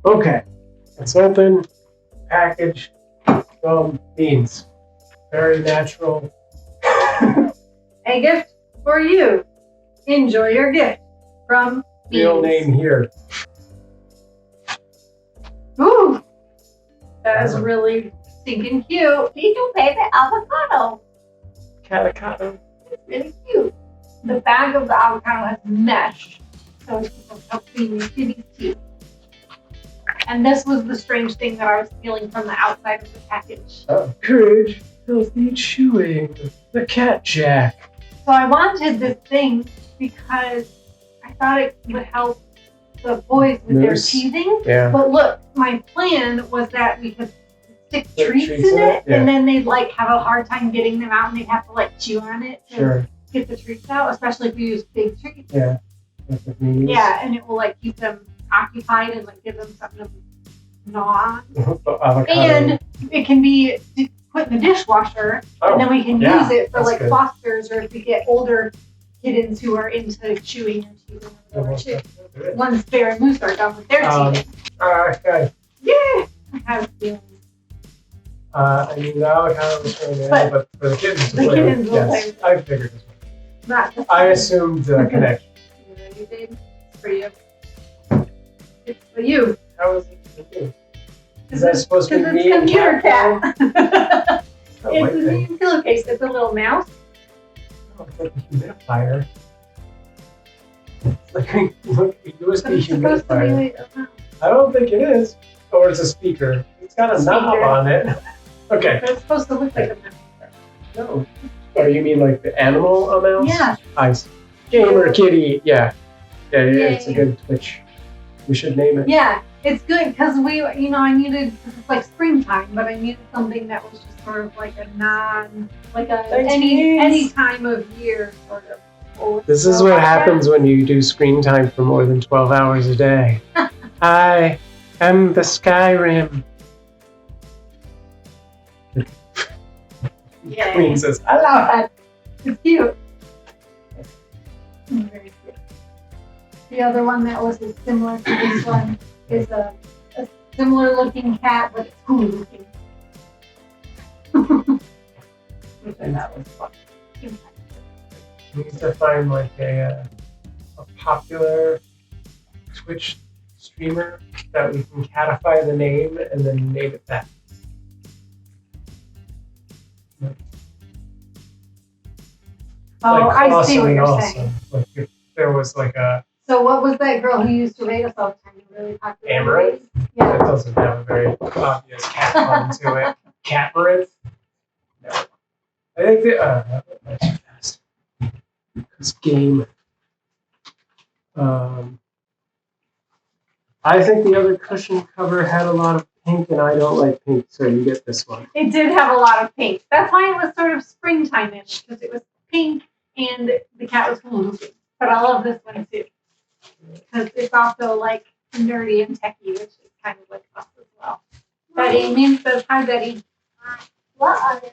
Okay, let's open package from Beans. Very natural. A gift for you. Enjoy your gift from Beans. Real name here. Ooh, that is really stinking cute. Little baby avocado. Catacotto. It's really cute. The bag of the avocado has mesh, so it's supposed to help clean your kitty's teeth. And this was the strange thing that I was feeling from the outside of the package. Courage, healthy chewing, the cat jack. So I wanted this thing because I thought it would help the boys with their Moose. teething. Yeah. But look, my plan was that we could stick Put treats treats in in it, it? Yeah. and then they'd like have a hard time getting them out, and they'd have to like chew on it to Sure. get the treats out, especially if you use big treats. Yeah. That's what we use. Yeah, and it will like keep them occupied and like give them something to gnaw on. Avocado. And it can be put in the dishwasher, and then we can yeah, use it for that's like good. fosters, or if we get older kittens who are into chewing or teething or whatever. Once Bear and Moose are done with their teething. Okay. Yeah! I have a feeling. I mean, the avocado was for the But but for the kittens to the play kittens with, will yes, play I figured as well. Not the I assumed the connection. You ready, babe? It's for you. It's for you. How is it for you? Is that supposed to be Because me it's and computer cat. It's a white It's a thing. new pillowcase. It's a little mouse. Oh, it's like a humidifier. It's like a USB But it's supposed to be humidifier. like a mouse. I don't think it is. Or it's a speaker. It's got a knob Speaker. on it. Okay. But it's supposed to look like a mouse. No. Oh, you mean like the animal a mouse? Yeah. I see. Gamer kitty. Yeah. Yeah, it's a Yay. good Twitch. We should name it. Yeah, it's good because I needed, because it's like springtime, but I needed something that was just sort of like a Thanks, any Beans. time of year sort of. This is what happens when you do screen time for more than 12 hours a day. I am the Skyrim. Yeah. Queen says, I love it. It's cute. Very cute. The other one that was similar to this one is a similar looking cat, but it's cool looking. Which I thought was fun. We need to find like a popular Twitch streamer that we can catify the name and then name it that. Oh, Like I see what awesome you're and saying. awesome. Like if there was like a So what was that girl who used to rate us all the time? A really popular Amaranth? lady? that Yeah. doesn't have a very obvious cat pun to it. Catmarith? No. I think that's too fast. This game. I think the other cushion cover had a lot of pink, and I don't like pink, so you get this one. It did have a lot of pink. That's why it was sort of springtime-ish, because it was pink and the cat was cool looking. But I love this one too. Because it's also like nerdy and techy, which is kind of like us as well. Betty, Min says, hi Betty. What other?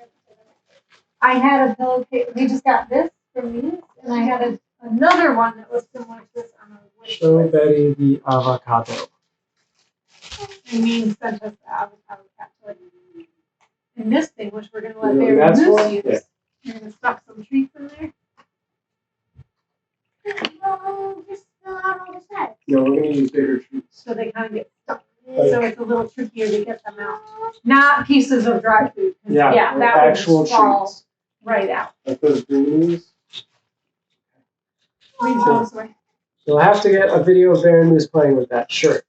I had a pillowcase. We just got this from me, and I had another one that was similar to this on a wish Show list. Betty the avocado. And Min sent us the avocado cat toy. And this thing, which we're going to let Yeah, Barry that's Moose one? use. Yeah. You're going to stuff some treats in there. No, just fill out all the sets. No, we're gonna use bigger treats. So they kind of get stuck. Like- So it's a little trickier to get them out. Not pieces of dry food. 'Cause, Yeah, that actual would fall treats. right out. Like those greenies. Please throw this away. You'll have to get a video of Baron Moose playing with that shirt.